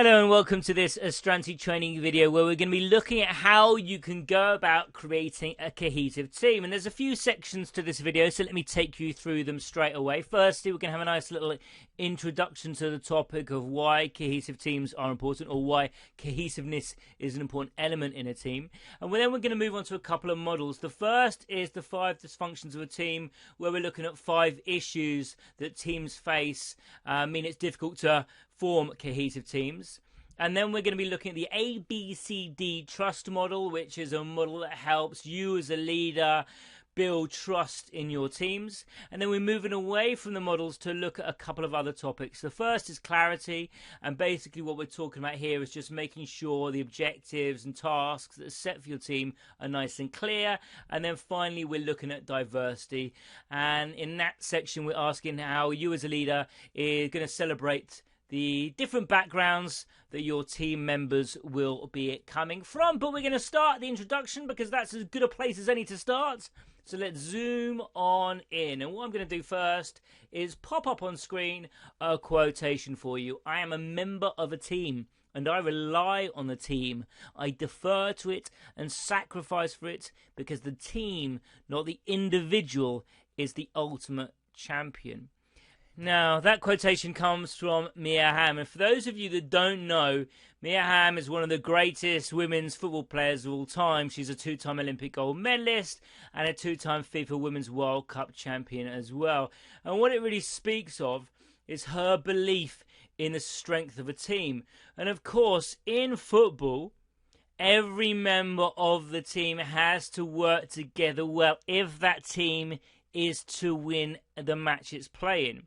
Hello and welcome to this Astranti training video where we're going to be looking at how you can go about creating a cohesive team. And there's a few sections to this video, so let me take you through them straight away. Firstly, we're going to have a nice little introduction to the topic of why cohesive teams are important, or why cohesiveness is an important element in a team. And then we're going to move on to a couple of models. The first is the 5 dysfunctions of a team, where we're looking at 5 issues that teams face, mean it's difficult to form cohesive teams. And then we're going to be looking at the ABCD trust model, which is a model that helps you as a leader build trust in your teams. And then we're moving away from the models to look at a couple of other topics. The first is clarity, and basically what we're talking about here is just making sure the objectives and tasks that are set for your team are nice and clear. And then finally we're looking at diversity, and in that section we're asking how you as a leader is going to celebrate the different backgrounds that your team members will be coming from. But we're going to start the introduction because that's as good a place as any to start. So let's zoom on in. And what I'm going to do first is pop up on screen a quotation for you. I am a member of a team, and I rely on the team. I defer to it and sacrifice for it, because the team, not the individual, is the ultimate champion. Now, that quotation comes from Mia Hamm. And for those of you that don't know, Mia Hamm is one of the greatest women's football players of all time. She's a 2-time Olympic gold medalist and a 2-time FIFA Women's World Cup champion as well. And what it really speaks of is her belief in the strength of a team. And of course, in football, every member of the team has to work together well if that team is to win the match it's playing.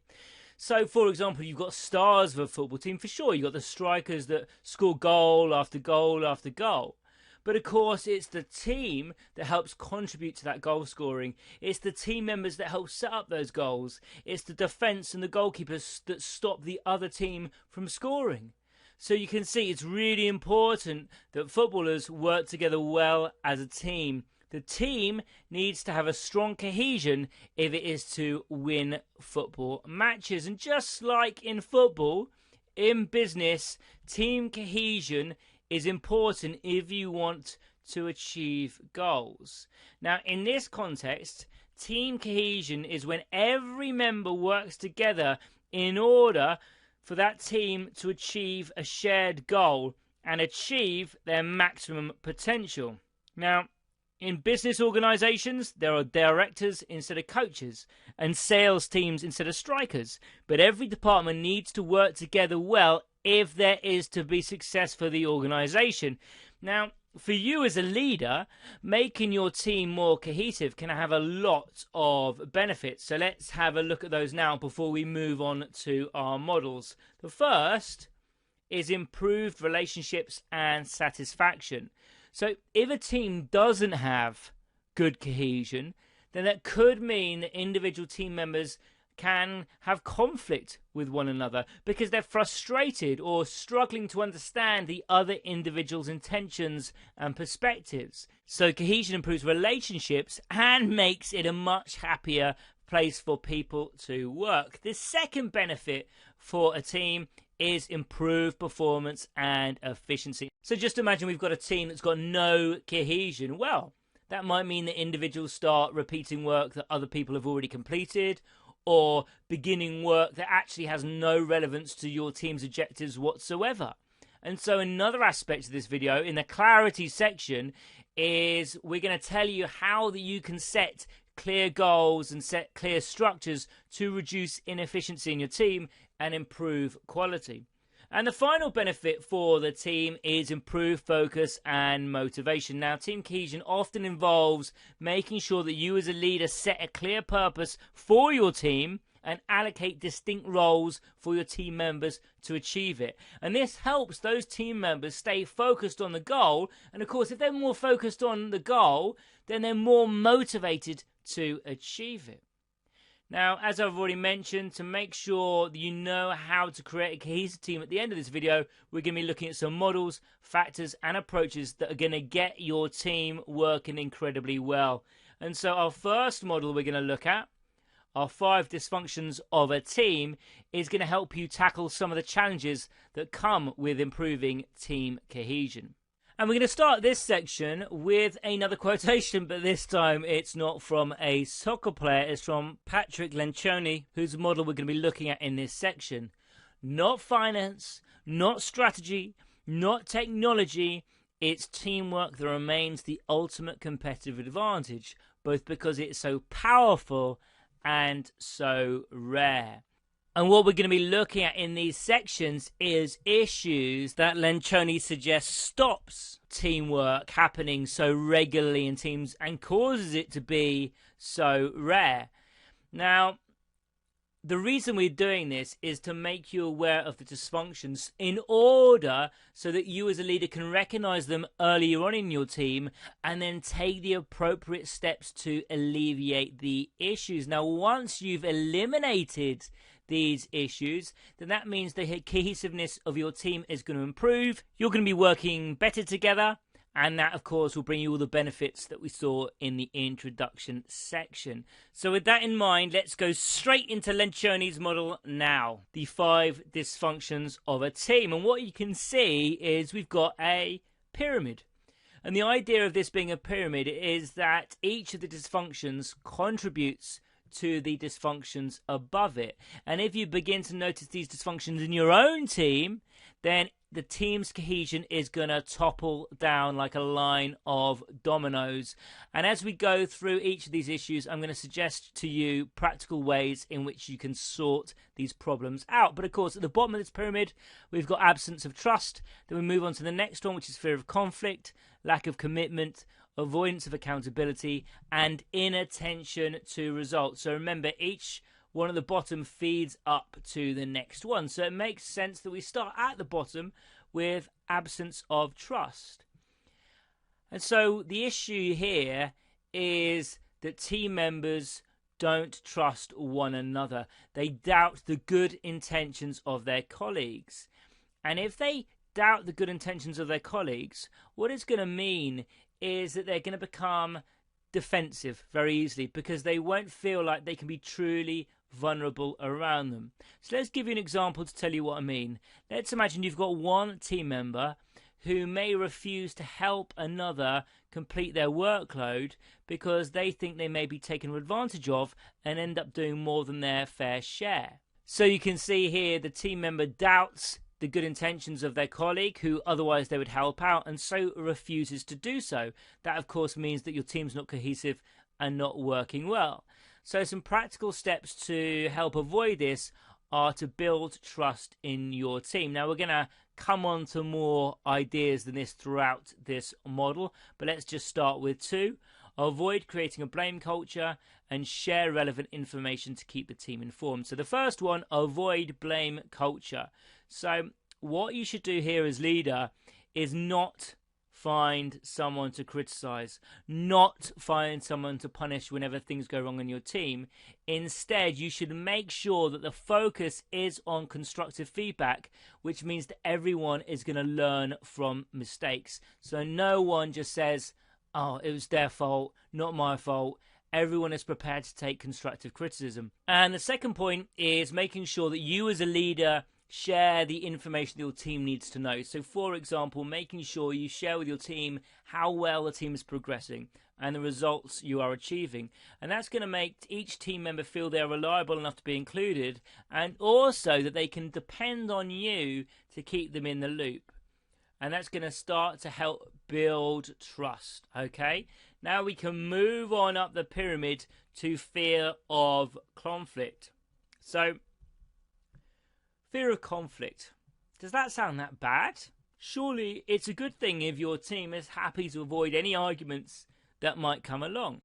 So, for example, you've got stars of a football team, for sure. You've got the strikers that score goal after goal after goal. But, of course, it's the team that helps contribute to that goal scoring. It's the team members that help set up those goals. It's the defence and the goalkeepers that stop the other team from scoring. So you can see it's really important that footballers work together well as a team. The team needs to have a strong cohesion if it is to win football matches. And just like in football, in business, team cohesion is important if you want to achieve goals. Now, in this context, team cohesion is when every member works together in order for that team to achieve a shared goal and achieve their maximum potential. Now, in business organizations, there are directors instead of coaches and sales teams instead of strikers. But every department needs to work together well if there is to be success for the organization. Now, for you as a leader, making your team more cohesive can have a lot of benefits. So let's have a look at those now before we move on to our models. The first is improved relationships and satisfaction. So if a team doesn't have good cohesion, then that could mean that individual team members can have conflict with one another because they're frustrated or struggling to understand the other individual's intentions and perspectives. So cohesion improves relationships and makes it a much happier place for people to work. The second benefit for a team is improved performance and efficiency. So just imagine we've got a team that's got no cohesion. Well, that might mean that individuals start repeating work that other people have already completed, or beginning work that actually has no relevance to your team's objectives whatsoever. And so another aspect of this video, in the clarity section, is we're going to tell you how that you can set clear goals and set clear structures to reduce inefficiency in your team and improve quality. And the final benefit for the team is improved focus and motivation. Now, team cohesion often involves making sure that you as a leader set a clear purpose for your team and allocate distinct roles for your team members to achieve it. And this helps those team members stay focused on the goal. And of course, if they're more focused on the goal, then they're more motivated to achieve it. Now, as I've already mentioned, to make sure that you know how to create a cohesive team at the end of this video, we're going to be looking at some models, factors, and approaches that are going to get your team working incredibly well. And so our first model we're going to look at our 5 dysfunctions of a team, is going to help you tackle some of the challenges that come with improving team cohesion. And we're going to start this section with another quotation, but this time it's not from a soccer player, it's from Patrick Lencioni, whose model we're going to be looking at in this section. Not finance, not strategy, not technology, it's teamwork that remains the ultimate competitive advantage, both because it's so powerful and so rare. And what we're going to be looking at in these sections is issues that Lencioni suggests stops teamwork happening so regularly in teams and causes it to be so rare. Now, the reason we're doing this is to make you aware of the dysfunctions in order so that you as a leader can recognize them earlier on in your team and then take the appropriate steps to alleviate the issues. Now, once you've eliminated these issues, then that means the cohesiveness of your team is going to improve. You're going to be working better together, and that, of course, will bring you all the benefits that we saw in the introduction section. So with that in mind, let's go straight into Lencioni's model now. The 5 dysfunctions of a team. And what you can see is we've got a pyramid. And the idea of this being a pyramid is that each of the dysfunctions contributes to the dysfunctions above it. And if you begin to notice these dysfunctions in your own team, then the team's cohesion is going to topple down like a line of dominoes. And as we go through each of these issues, I'm going to suggest to you practical ways in which you can sort these problems out. But of course, at the bottom of this pyramid, we've got absence of trust. Then we move on to the next one, which is fear of conflict, lack of commitment, avoidance of accountability, and inattention to results. So remember, each one at the bottom feeds up to the next one. So it makes sense that we start at the bottom with absence of trust. And so the issue here is that team members don't trust one another. They doubt the good intentions of their colleagues. And if they doubt the good intentions of their colleagues, what it's going to mean is that they're going to become defensive very easily because they won't feel like they can be truly vulnerable around them. So let's give you an example to tell you what I mean. Let's imagine you've got one team member who may refuse to help another complete their workload because they think they may be taken advantage of and end up doing more than their fair share. So you can see here the team member doubts the good intentions of their colleague who otherwise they would help out and so refuses to do so. That of course means that your team's not cohesive and not working well. So some practical steps to help avoid this are to build trust in your team. Now we're going to come on to more ideas than this throughout this model, but let's just start with 2. Avoid creating a blame culture and share relevant information to keep the team informed. So the first one, avoid blame culture. So what you should do here as leader is not find someone to criticize, not find someone to punish whenever things go wrong in your team. Instead, you should make sure that the focus is on constructive feedback, which means that everyone is going to learn from mistakes. So no one just says, oh, it was their fault, not my fault. Everyone is prepared to take constructive criticism. And the second point is making sure that you as a leader share the information your team needs to know. So for example, making sure you share with your team how well the team is progressing and the results you are achieving. And that's going to make each team member feel they're reliable enough to be included and also that they can depend on you to keep them in the loop. And that's going to start to help build trust, okay? Now we can move on up the pyramid to fear of conflict. So, fear of conflict. Does that sound that bad? Surely it's a good thing if your team is happy to avoid any arguments that might come along.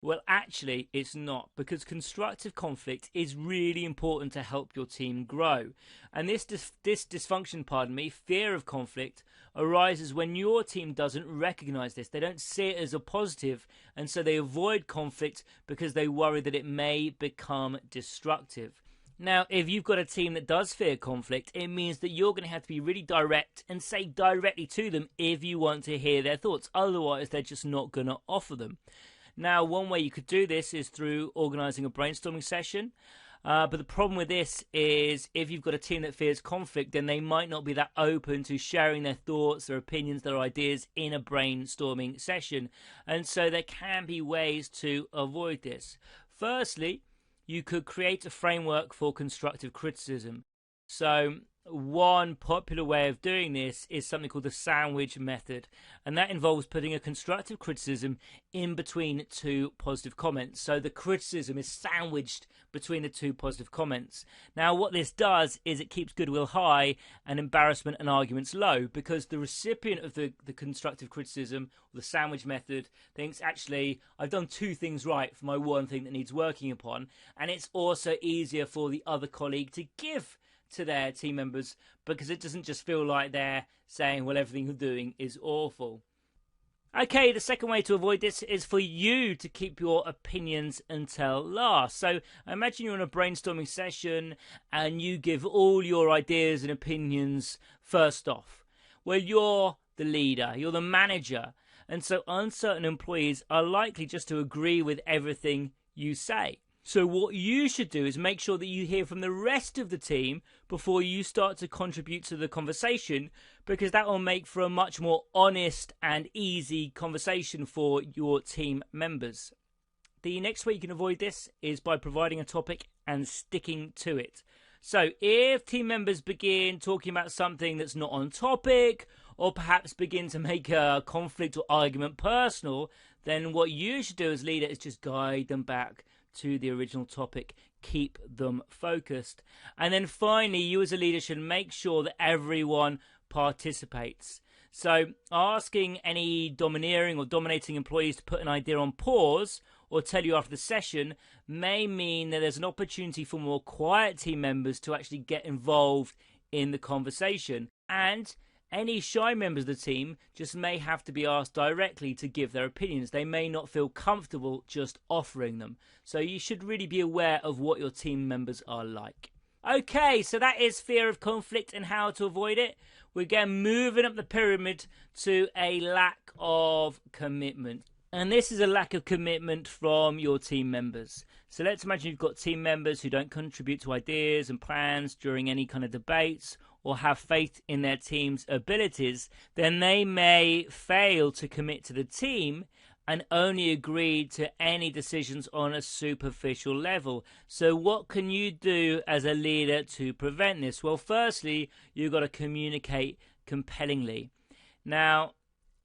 Well, actually, it's not, because constructive conflict is really important to help your team grow. And this dysfunction, fear of conflict, arises when your team doesn't recognize this. They don't see it as a positive, and so they avoid conflict because they worry that it may become destructive. Now, if you've got a team that does fear conflict, it means that you're going to have to be really direct and say directly to them if you want to hear their thoughts. Otherwise, they're just not going to offer them. Now, one way you could do this is through organising a brainstorming session. But the problem with this is if you've got a team that fears conflict, then they might not be that open to sharing their thoughts, their opinions, their ideas in a brainstorming session. And so there can be ways to avoid this. Firstly, you could create a framework for constructive criticism. So one popular way of doing this is something called the sandwich method, and that involves putting a constructive criticism in between two positive comments. So the criticism is sandwiched between the two positive comments. Now what this does is it keeps goodwill high and embarrassment and arguments low, because the recipient of the constructive criticism, or the sandwich method, thinks, actually, I've done two things right for my one thing that needs working upon, and it's also easier for the other colleague to give to their team members, because it doesn't just feel like they're saying, well, everything you're doing is awful. Okay, the second way to avoid this is for you to keep your opinions until last. So imagine you're in a brainstorming session and you give all your ideas and opinions first off. Well, you're the leader, you're the manager, and so uncertain employees are likely just to agree with everything you say. So what you should do is make sure that you hear from the rest of the team before you start to contribute to the conversation, because that will make for a much more honest and easy conversation for your team members. The next way you can avoid this is by providing a topic and sticking to it. So if team members begin talking about something that's not on topic, or perhaps begin to make a conflict or argument personal, then what you should do as leader is just guide them back to the original topic, keep them focused. And then finally, you as a leader should make sure that everyone participates. So asking any domineering or dominating employees to put an idea on pause or tell you after the session may mean that there's an opportunity for more quiet team members to actually get involved in the conversation. And any shy members of the team just may have to be asked directly to give their opinions. They may not feel comfortable just offering them. So you should really be aware of what your team members are like. Okay, so that is fear of conflict and how to avoid it. We're again moving up the pyramid to a lack of commitment. And this is a lack of commitment from your team members. So let's imagine you've got team members who don't contribute to ideas and plans during any kind of debates, or have faith in their team's abilities. Then they may fail to commit to the team and only agree to any decisions on a superficial level. So what can you do as a leader to prevent this? Well, firstly, you've got to communicate compellingly. Now,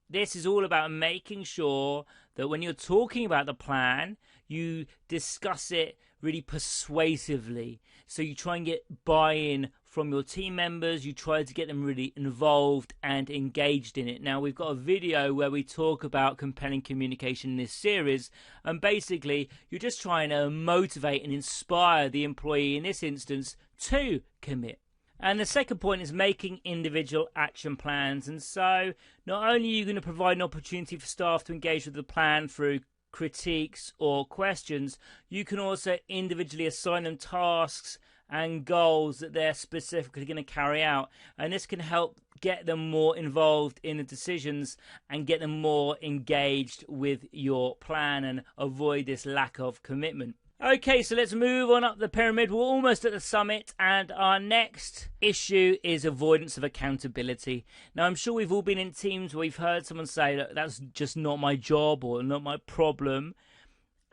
this is all about making sure that when you're talking about the plan, you discuss it really persuasively. So you try and get buy-in from your team members. You try to get them really involved and engaged in it. Now, we've got a video where we talk about compelling communication in this series, and basically you're just trying to motivate and inspire the employee, in this instance, to commit. And the second point is making individual action plans. And so not only are you going to provide an opportunity for staff to engage with the plan through critiques or questions, you can also individually assign them tasks and goals that they're specifically going to carry out. And this can help get them more involved in the decisions and get them more engaged with your plan and avoid this lack of commitment. Okay, so let's move on up the pyramid. We're almost at the summit, and our next issue is avoidance of accountability. Now, I'm sure we've all been in teams where we've heard someone say, look, that's just not my job or not my problem.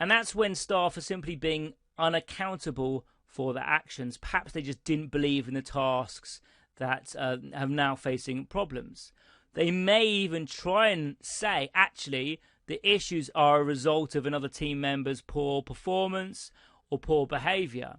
And that's when staff are simply being unaccountable for their actions. Perhaps they just didn't believe in the tasks that have now facing problems. They may even try and say, actually, the issues are a result of another team member's poor performance or poor behaviour.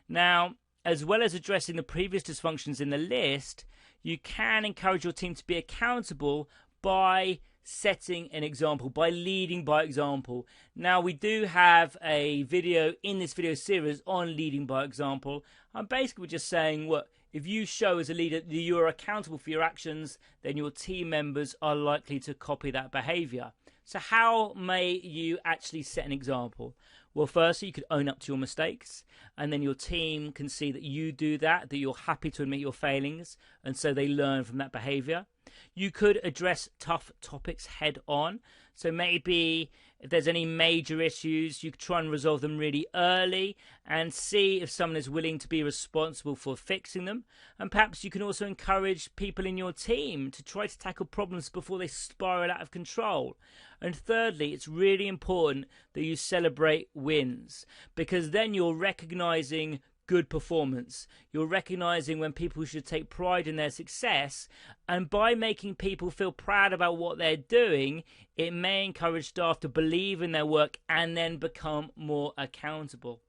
Now, as well as addressing the previous dysfunctions in the list, you can encourage your team to be accountable by setting an example, by leading by example. Now, we do have a video in this video series on leading by example. I'm basically just saying, what if you show as a leader that you are accountable for your actions, then your team members are likely to copy that behaviour. So how may you actually set an example? Well, firstly, you could own up to your mistakes, and then your team can see that you do that, that you're happy to admit your failings, and so they learn from that behaviour. You could address tough topics head on. So maybe if there's any major issues, you could try and resolve them really early and see if someone is willing to be responsible for fixing them. And perhaps you can also encourage people in your team to try to tackle problems before they spiral out of control. And thirdly, it's really important that you celebrate wins, because then you're recognizing good performance. You're recognizing when people should take pride in their success, and by making people feel proud about what they're doing, it may encourage staff to believe in their work and then become more accountable.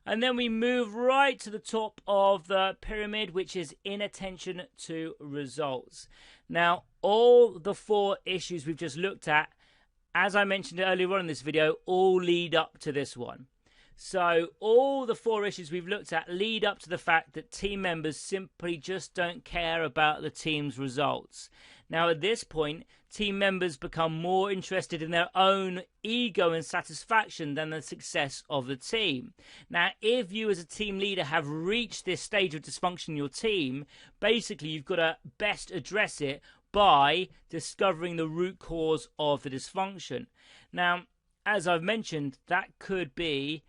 And then we move right to the top of the pyramid, which is inattention to results. Now, all the 4 issues we've just looked at, as I mentioned earlier on in this video, all lead up to this one. So all the 4 issues we've looked at lead up to the fact that team members simply just don't care about the team's results. Now at this point, team members become more interested in their own ego and satisfaction than the success of the team. Now if you as a team leader have reached this stage of dysfunction in your team, basically you've got to best address it by discovering the root cause of the dysfunction. Now, as I've mentioned, that could be,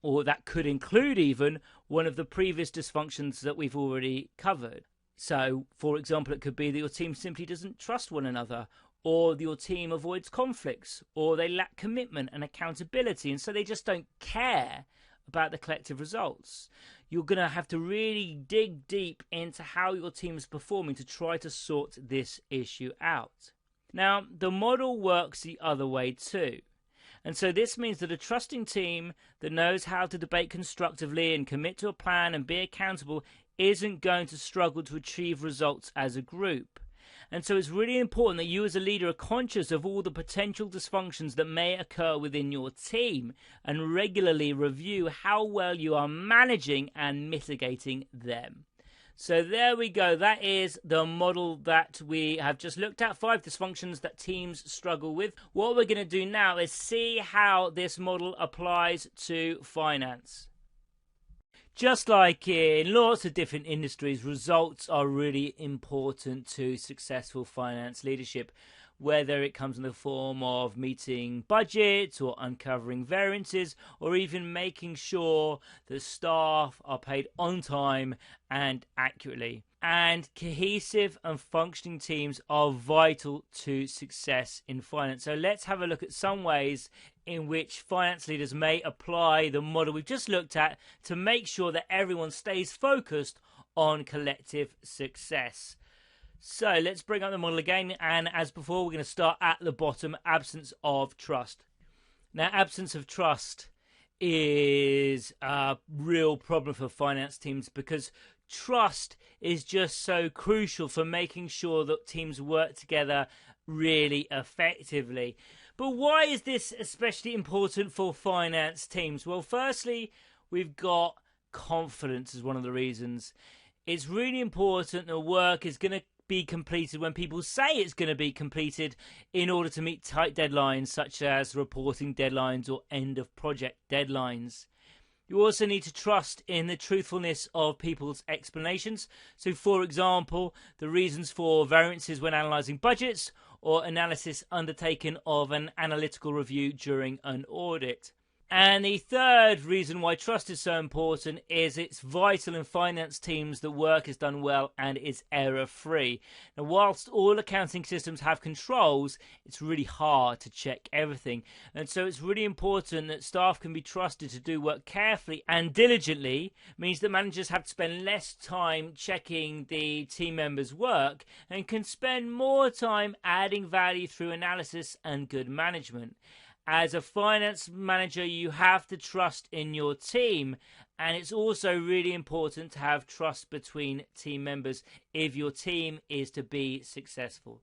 or that could include even, one of the previous dysfunctions that we've already covered. So, for example, it could be that your team simply doesn't trust one another, or your team avoids conflicts, or they lack commitment and accountability, and so they just don't care about the collective results. You're going to have to really dig deep into how your team is performing to try to sort this issue out. Now, the model works the other way too. And so this means that a trusting team that knows how to debate constructively and commit to a plan and be accountable isn't going to struggle to achieve results as a group. And so it's really important that you as a leader are conscious of all the potential dysfunctions that may occur within your team and regularly review how well you are managing and mitigating them. So there we go. That is the model that we have just looked at, 5 dysfunctions that teams struggle with. What we're going to do now is see how this model applies to finance. Just like in lots of different industries, results are really important to successful finance leadership, whether it comes in the form of meeting budgets or uncovering variances or even making sure that staff are paid on time and accurately. And cohesive and functioning teams are vital to success in finance. So let's have a look at some ways in which finance leaders may apply the model we've just looked at to make sure that everyone stays focused on collective success. So let's bring up the model again, and as before, we're going to start at the bottom, absence of trust. Now, absence of trust is a real problem for finance teams because trust is just so crucial for making sure that teams work together really effectively. But why is this especially important for finance teams? Well, firstly, we've got confidence as one of the reasons. It's really important that work is going to be completed when people say it's going to be completed in order to meet tight deadlines such as reporting deadlines or end of project deadlines. You also need to trust in the truthfulness of people's explanations. So, for example, the reasons for variances when analysing budgets or analysis undertaken of an analytical review during an audit. And the third reason why trust is so important is it's vital in finance teams that work is done well and is error-free. Now, whilst all accounting systems have controls, it's really hard to check everything. And so it's really important that staff can be trusted to do work carefully and diligently. Means that managers have to spend less time checking the team members' work and can spend more time adding value through analysis and good management. As a finance manager, you have to trust in your team, and it's also really important to have trust between team members if your team is to be successful.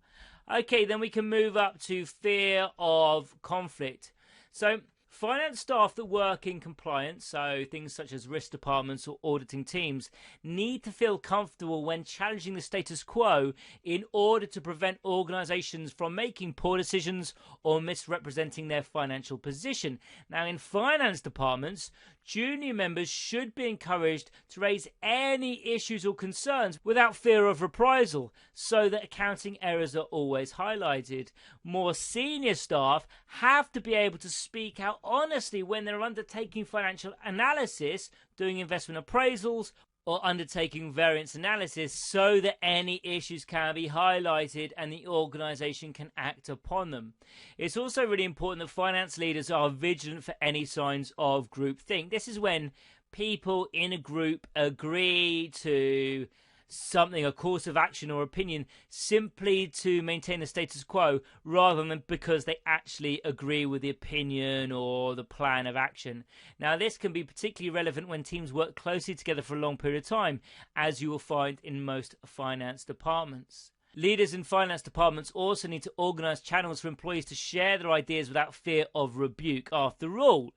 Okay, then we can move up to fear of conflict. So, finance staff that work in compliance, so things such as risk departments or auditing teams, need to feel comfortable when challenging the status quo in order to prevent organisations from making poor decisions or misrepresenting their financial position. Now, in finance departments, junior members should be encouraged to raise any issues or concerns without fear of reprisal, so that accounting errors are always highlighted. More senior staff have to be able to speak out honestly when they're undertaking financial analysis, doing investment appraisals, or undertaking variance analysis, so that any issues can be highlighted and the organisation can act upon them. It's also really important that finance leaders are vigilant for any signs of groupthink. This is when people in a group agree to something, a course of action or opinion, simply to maintain the status quo rather than because they actually agree with the opinion or the plan of action. Now, this can be particularly relevant when teams work closely together for a long period of time, as you will find in most finance departments. Leaders in finance departments also need to organise channels for employees to share their ideas without fear of rebuke. After all,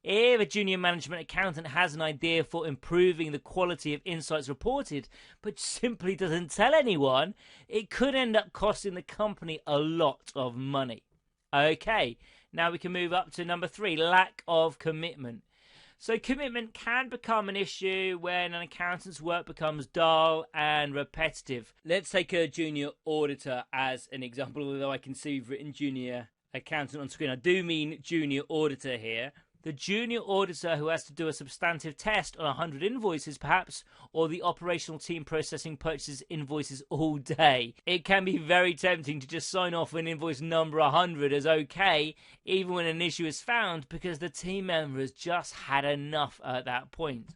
if a junior management accountant has an idea for improving the quality of insights reported, but simply doesn't tell anyone, it could end up costing the company a lot of money. Okay, now we can move up to number 3, lack of commitment. So commitment can become an issue when an accountant's work becomes dull and repetitive. Let's take a junior auditor as an example, although I can see you've written junior accountant on screen. I do mean junior auditor here. The junior auditor who has to do a substantive test on 100 invoices perhaps, or the operational team processing purchases invoices all day. It can be very tempting to just sign off an invoice number 100 as okay, even when an issue is found, because the team member has just had enough at that point.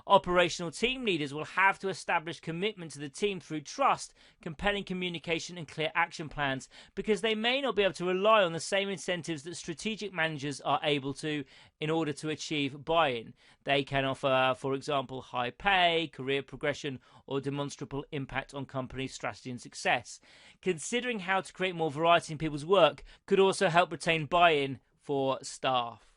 Operational team leaders will have to establish commitment to the team through trust, compelling communication and clear action plans, because they may not be able to rely on the same incentives that strategic managers are able to in order to achieve buy-in. They can offer, for example, high pay, career progression, or demonstrable impact on company strategy and success. Considering how to create more variety in people's work could also help retain buy-in for staff.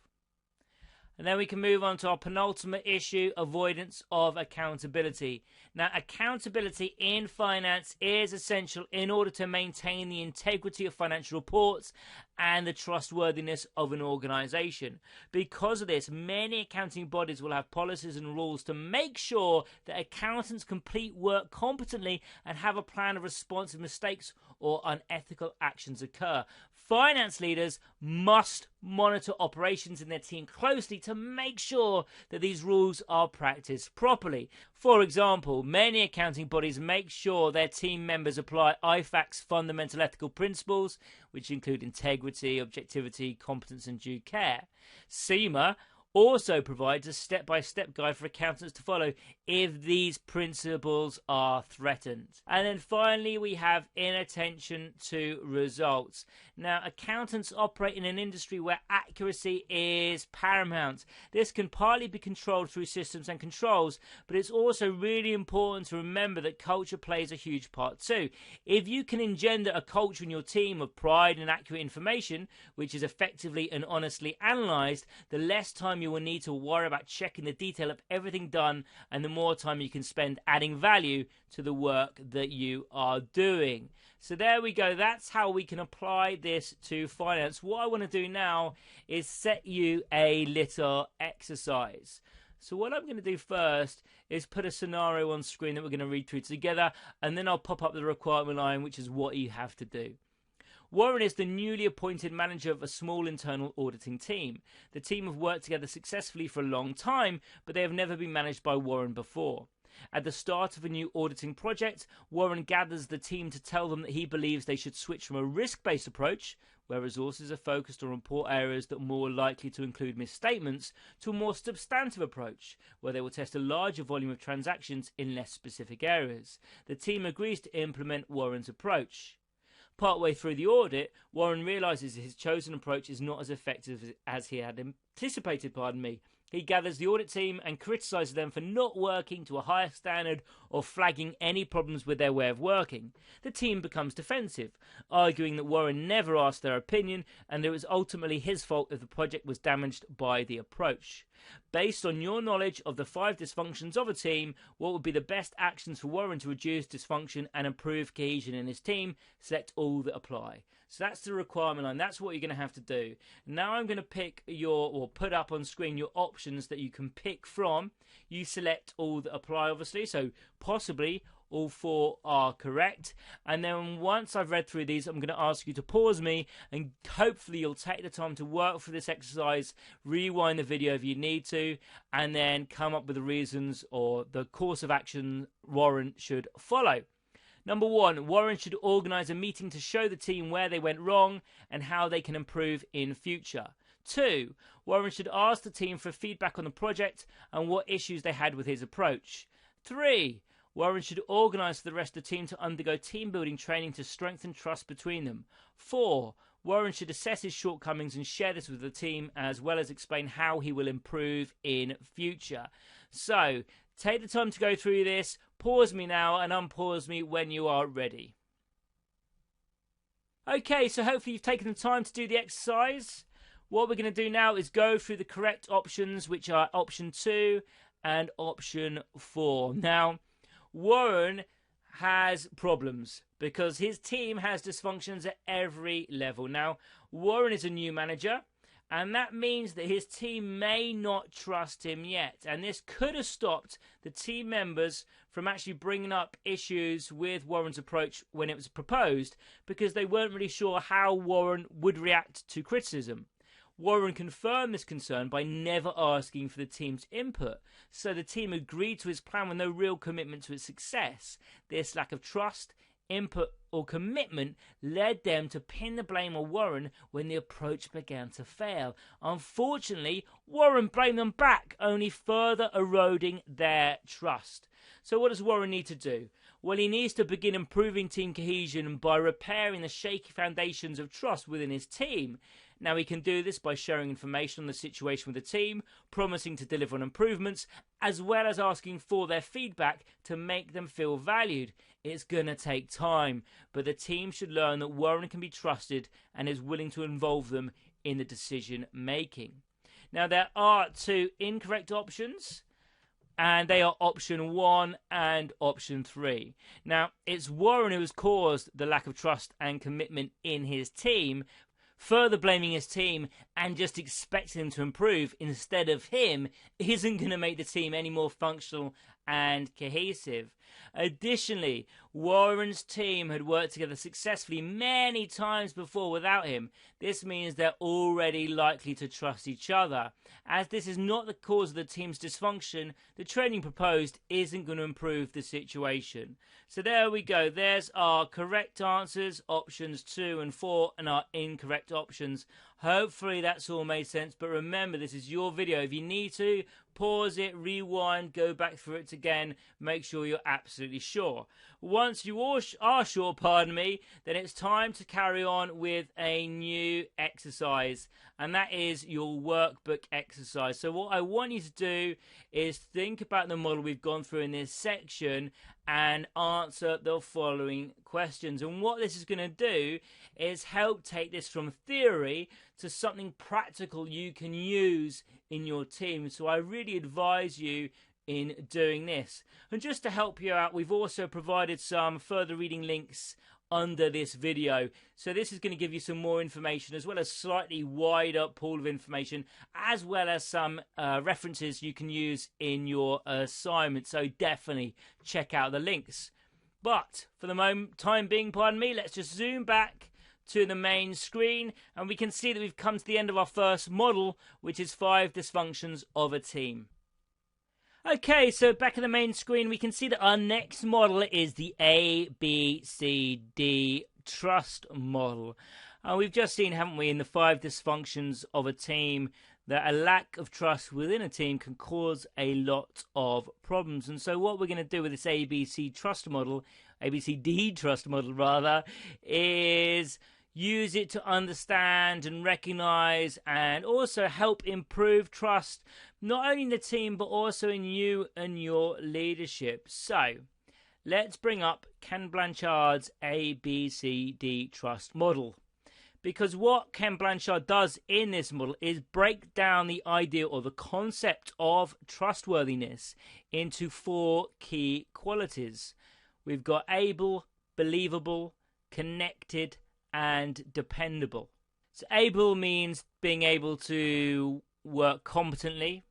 And then we can move on to our penultimate issue, avoidance of accountability. Now, accountability in finance is essential in order to maintain the integrity of financial reports and the trustworthiness of an organisation. Because of this, many accounting bodies will have policies and rules to make sure that accountants complete work competently and have a plan of response if mistakes or unethical actions occur. Finance leaders must monitor operations in their team closely to make sure that these rules are practiced properly. For example, many accounting bodies make sure their team members apply IFAC's fundamental ethical principles, which include integrity, objectivity, competence, and due care. SEMA also provides a step-by-step guide for accountants to follow if these principles are threatened. And then finally, we have inattention to results. Now, accountants operate in an industry where accuracy is paramount. This can partly be controlled through systems and controls, but it's also really important to remember that culture plays a huge part too. If you can engender a culture in your team of pride and accurate information, which is effectively and honestly analysed, the less time you will need to worry about checking the detail of everything done, and the more time you can spend adding value to the work that you are doing. So there we go. That's how we can apply this to finance. What I want to do now is set you a little exercise. So what I'm going to do first is put a scenario on screen that we're going to read through together, and then I'll pop up the requirement line, which is what you have to do. Warren is the newly appointed manager of a small internal auditing team. The team have worked together successfully for a long time, but they have never been managed by Warren before. At the start of a new auditing project, Warren gathers the team to tell them that he believes they should switch from a risk-based approach, where resources are focused on report areas that are more likely to include misstatements, to a more substantive approach, where they will test a larger volume of transactions in less specific areas. The team agrees to implement Warren's approach. Partway through the audit, Warren realises his chosen approach is not as effective as he had anticipated. He gathers the audit team and criticises them for not working to a higher standard or flagging any problems with their way of working. The team becomes defensive, arguing that Warren never asked their opinion and that it was ultimately his fault if the project was damaged by the approach. Based on your knowledge of the 5 dysfunctions of a team, what would be the best actions for Warren to reduce dysfunction and improve cohesion in his team? Select all that apply. So that's the requirement line. That's what you're going to have to do. Now I'm going to pick put up on screen your options that you can pick from. You select all that apply, obviously. So possibly all 4 are correct. And then once I've read through these, I'm going to ask you to pause me, and hopefully you'll take the time to work through this exercise, rewind the video if you need to, and then come up with the reasons or the course of action Warren should follow. Number 1, Warren should organise a meeting to show the team where they went wrong and how they can improve in future. 2, Warren should ask the team for feedback on the project and what issues they had with his approach. 3, Warren should organise for the rest of the team to undergo team building training to strengthen trust between them. 4, Warren should assess his shortcomings and share this with the team, as well as explain how he will improve in future. So, take the time to go through this, pause me now and unpause me when you are ready. Okay, so hopefully you've taken the time to do the exercise. What we're going to do now is go through the correct options, which are option 2 and option 4. Now, Warren has problems because his team has dysfunctions at every level. Now, Warren is a new manager, and that means that his team may not trust him yet. And this could have stopped the team members from actually bringing up issues with Warren's approach when it was proposed, because they weren't really sure how Warren would react to criticism. Warren confirmed this concern by never asking for the team's input, so the team agreed to his plan with no real commitment to its success. This lack of trust, input or commitment led them to pin the blame on Warren when the approach began to fail. Unfortunately, Warren blamed them back, only further eroding their trust. So what does Warren need to do? Well, he needs to begin improving team cohesion by repairing the shaky foundations of trust within his team. Now, he can do this by sharing information on the situation with the team, promising to deliver on improvements, as well as asking for their feedback to make them feel valued. It's going to take time, but the team should learn that Warren can be trusted and is willing to involve them in the decision making. Now, there are 2 incorrect options, and they are option 1 and option 3. Now, it's Warren who has caused the lack of trust and commitment in his team, further blaming his team and just expecting them to improve instead of him isn't going to make the team any more functional and cohesive. Additionally, Warren's team had worked together successfully many times before without him. This means they're already likely to trust each other. As this is not the cause of the team's dysfunction, the training proposed isn't going to improve the situation. So there we go. There's our correct answers, options 2 and 4, and our incorrect options. Hopefully that's all made sense, but remember, this is your video. If you need to, pause it, rewind, go back through it again, make sure you're absolutely sure. Once you are sure, then it's time to carry on with a new exercise, and that is your workbook exercise. So what I want you to do is think about the model we've gone through in this section and answer the following questions. And what this is going to do is help take this from theory to something practical you can use in your team. So I really advise you in doing this. And just to help you out, we've also provided some further reading links under this video. So this is going to give you some more information, as well as slightly wider pool of information, as well as some references you can use in your assignment. So definitely check out the links. But for the time being, let's just zoom back to the main screen, and we can see that we've come to the end of our first model, which is 5 dysfunctions of a team. Okay, so back at the main screen, we can see that our next model is the ABCD trust model. We've just seen, haven't we, in the 5 dysfunctions of a team, that a lack of trust within a team can cause a lot of problems. And so what we're going to do with this ABCD trust model, is use it to understand and recognize and also help improve trust, not only in the team but also in you and your leadership. So let's bring up Ken Blanchard's ABCD trust model. Because what Ken Blanchard does in this model is break down the idea or the concept of trustworthiness into 4 key qualities. We've got able, believable, connected, and dependable. So able means being able to work competently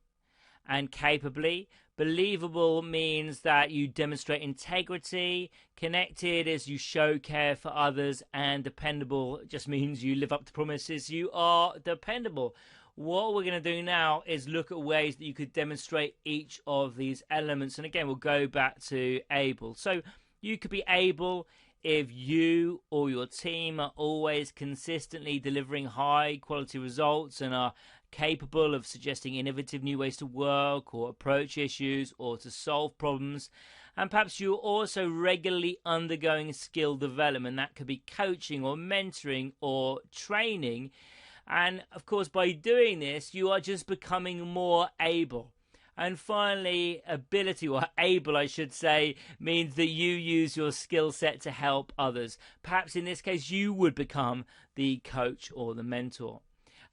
and capably. Believable means that you demonstrate integrity. Connected is you show care for others. And dependable just means you live up to promises. You are dependable. What we're going to do now is look at ways that you could demonstrate each of these elements. And again, we'll go back to able. So you could be able if you or your team are always consistently delivering high quality results and are capable of suggesting innovative new ways to work or approach issues or to solve problems. And perhaps you're also regularly undergoing skill development. That could be coaching or mentoring or training. And of course, by doing this, you are just becoming more able. And finally, ability, or able I should say, means that you use your skill set to help others. Perhaps in this case, you would become the coach or the mentor.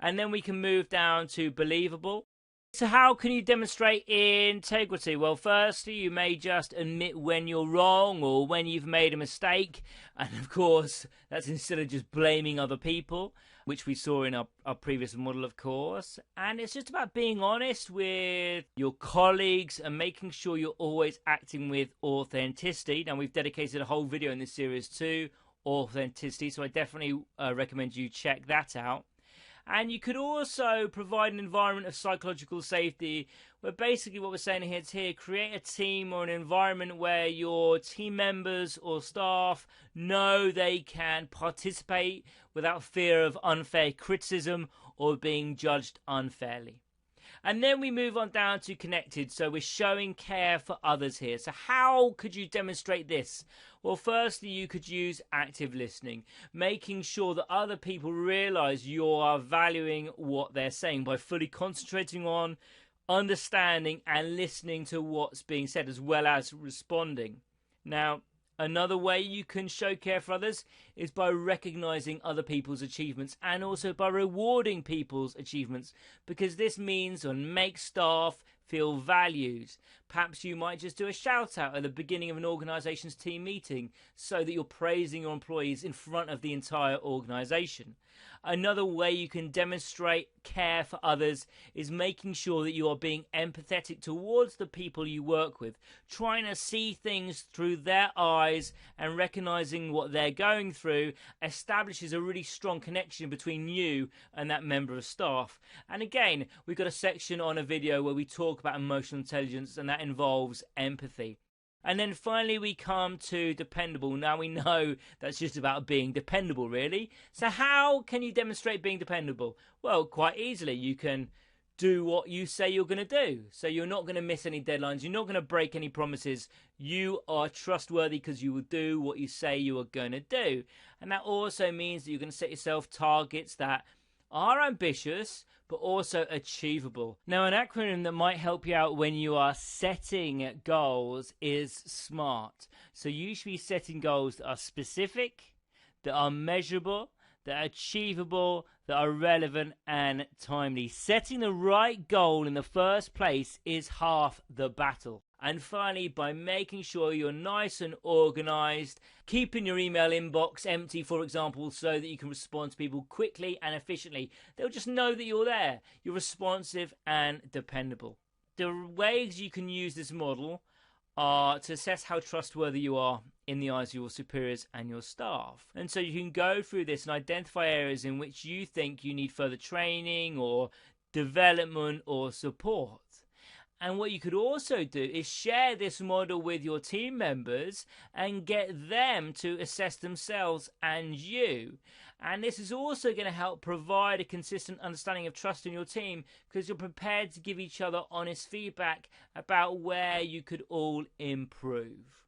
And then we can move down to believable. So how can you demonstrate integrity? Well, firstly, you may just admit when you're wrong or when you've made a mistake. And of course, that's instead of just blaming other people, which we saw in our previous model, of course. And it's just about being honest with your colleagues and making sure you're always acting with authenticity. Now, we've dedicated a whole video in this series to authenticity, so I definitely recommend you check that out. And you could also provide an environment of psychological safety where basically what we're saying here, create a team or an environment where your team members or staff know they can participate without fear of unfair criticism or being judged unfairly. And then we move on down to connected. So we're showing care for others here. So how could you demonstrate this? Well, firstly, you could use active listening, making sure that other people realize you are valuing what they're saying by fully concentrating on understanding and listening to what's being said as well as responding. Now, another way you can show care for others is by recognizing other people's achievements and also by rewarding people's achievements, because this means and makes staff feel valued. Perhaps you might just do a shout out at the beginning of an organization's team meeting so that you're praising your employees in front of the entire organization. Another way you can demonstrate care for others is making sure that you are being empathetic towards the people you work with, trying to see things through their eyes and recognizing what they're going through establishes a really strong connection between you and that member of staff. And again, we've got a section on a video where we talk about emotional intelligence, and that involves empathy. And then finally we come to dependable. Now we know that's just about being dependable, really. So how can you demonstrate being dependable? Well, quite easily. You can do what you say you're going to do. So you're not going to miss any deadlines. You're not going to break any promises. You are trustworthy because you will do what you say you are going to do. And that also means that you're going to set yourself targets that are ambitious but also achievable. Now, an acronym that might help you out when you are setting goals is SMART. So you should be setting goals that are specific, that are measurable, that are achievable, that are relevant and timely. Setting the right goal in the first place is half the battle. And finally, by making sure you're nice and organized, keeping your email inbox empty, for example, so that you can respond to people quickly and efficiently. They'll just know that you're there. You're responsive and dependable. The ways you can use this model are to assess how trustworthy you are in the eyes of your superiors and your staff. And so you can go through this and identify areas in which you think you need further training or development or support. And what you could also do is share this model with your team members and get them to assess themselves and you. And this is also going to help provide a consistent understanding of trust in your team, because you're prepared to give each other honest feedback about where you could all improve.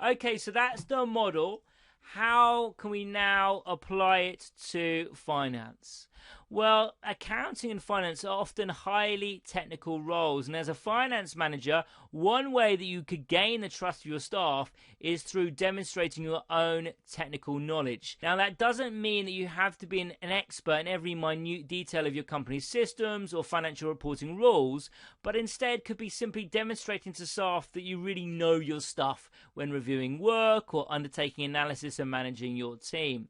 Okay, so that's the model. How can we now apply it to finance? Well, accounting and finance are often highly technical roles, and as a finance manager, one way that you could gain the trust of your staff is through demonstrating your own technical knowledge. Now, that doesn't mean that you have to be an expert in every minute detail of your company's systems or financial reporting rules, but instead could be simply demonstrating to staff that you really know your stuff when reviewing work or undertaking analysis and managing your team.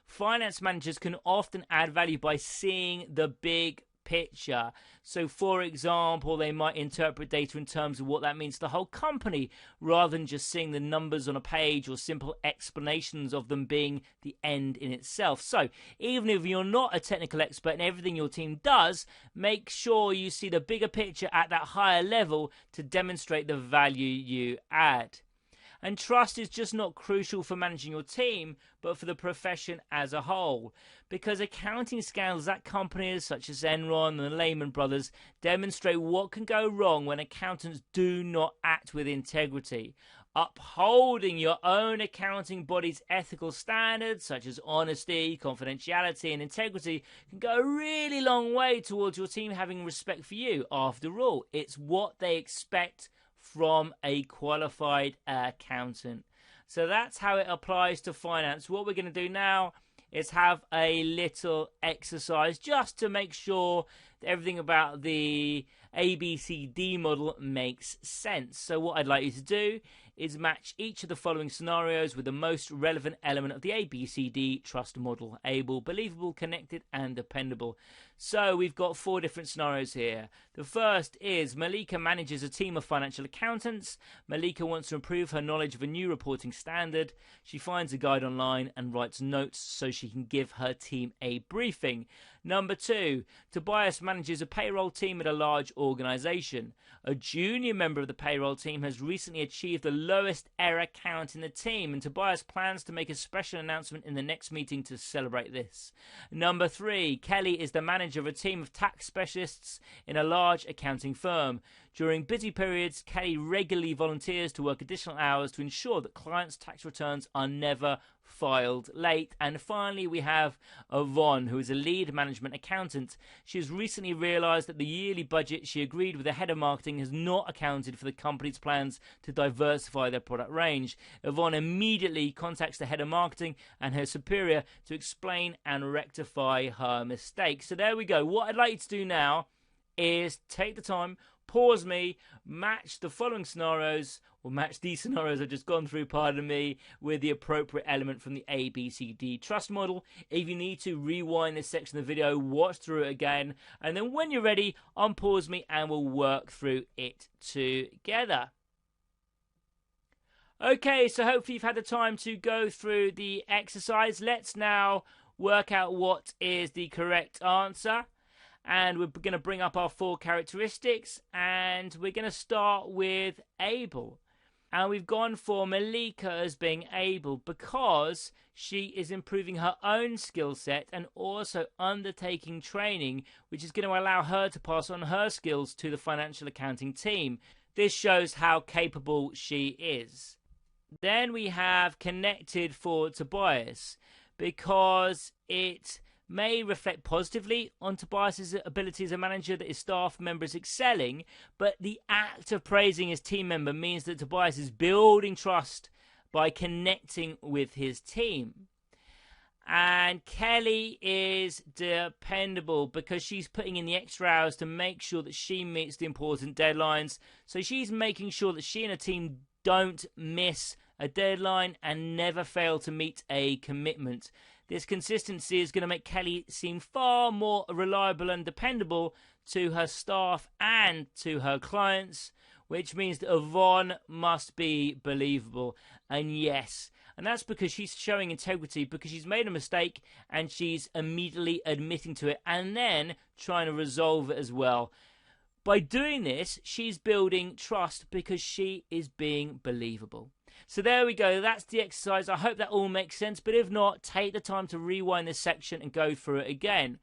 Finance managers can often add value by seeing the big picture. So, for example, they might interpret data in terms of what that means to the whole company rather than just seeing the numbers on a page or simple explanations of them being the end in itself. So, even if you're not a technical expert in everything your team does, make sure you see the bigger picture at that higher level to demonstrate the value you add. And trust is just not crucial for managing your team, but for the profession as a whole. Because accounting scandals at companies such as Enron and the Lehman Brothers demonstrate what can go wrong when accountants do not act with integrity. Upholding your own accounting body's ethical standards, such as honesty, confidentiality, and integrity, can go a really long way towards your team having respect for you. After all, it's what they expect from a qualified accountant. So that's how it applies to finance. What we're going to do now is have a little exercise just to make sure that everything about the ABCD model makes sense. So what I'd like you to do is match each of the following scenarios with the most relevant element of the ABCD trust model: able, believable, connected, and dependable. So we've got 4 different scenarios here. The first is Malika manages a team of financial accountants. Malika wants to improve her knowledge of a new reporting standard. She finds a guide online and writes notes so she can give her team a briefing. Number 2, Tobias manages a payroll team at a large organization. A junior member of the payroll team has recently achieved the lowest error count in the team, and Tobias plans to make a special announcement in the next meeting to celebrate this. Number 3, Kelly is the manager of a team of tax specialists in a large accounting firm. During busy periods, Kelly regularly volunteers to work additional hours to ensure that clients' tax returns are never filed late. And finally, we have Yvonne, who is a lead management accountant. She has recently realized that the yearly budget she agreed with the head of marketing has not accounted for the company's plans to diversify their product range. Yvonne immediately contacts the head of marketing and her superior to explain and rectify her mistake. So there we go. What I'd like you to do now is take the time, pause me, match the following scenarios, or match these scenarios I've just gone through, pardon me, with the appropriate element from the ABCD trust model. If you need to, rewind this section of the video, watch through it again, and then when you're ready, unpause me and we'll work through it together. Okay, so hopefully you've had the time to go through the exercise. Let's now work out what is the correct answer. And we're going to bring up our 4 characteristics, and we're going to start with able. And we've gone for Malika as being able because she is improving her own skill set and also undertaking training, which is going to allow her to pass on her skills to the financial accounting team. This shows how capable she is. Then we have connected for Tobias because it may reflect positively on Tobias's ability as a manager that his staff member is excelling, but the act of praising his team member means that Tobias is building trust by connecting with his team. And Kelly is dependable because she's putting in the extra hours to make sure that she meets the important deadlines. So she's making sure that she and her team don't miss a deadline and never fail to meet a commitment. This consistency is going to make Kelly seem far more reliable and dependable to her staff and to her clients, which means that Yvonne must be believable. And yes, and that's because she's showing integrity, because she's made a mistake and she's immediately admitting to it and then trying to resolve it as well. By doing this, she's building trust because she is being believable. So there we go. That's the exercise. I hope that all makes sense. But if not, take the time to rewind this section and go through it again.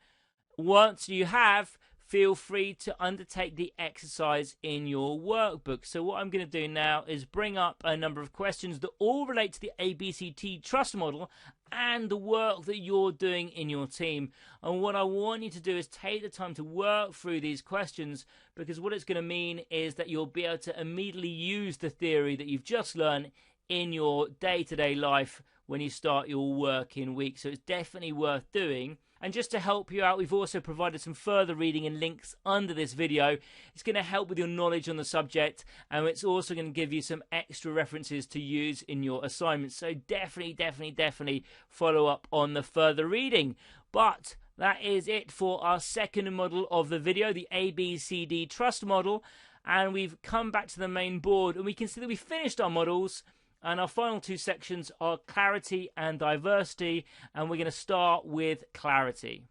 Once you have, feel free to undertake the exercise in your workbook. So what I'm going to do now is bring up a number of questions that all relate to the ABCT trust model and the work that you're doing in your team. And what I want you to do is take the time to work through these questions, because what it's going to mean is that you'll be able to immediately use the theory that you've just learned in your day-to-day life when you start your working week. So it's definitely worth doing. And just to help you out, we've also provided some further reading and links under this video. It's going to help with your knowledge on the subject, and it's also going to give you some extra references to use in your assignments. So definitely follow up on the further reading. But that is it for our second model of the video, the ABCD trust model. And we've come back to the main board, and we can see that we finished our models. And our final two sections are clarity and diversity, and we're going to start with clarity.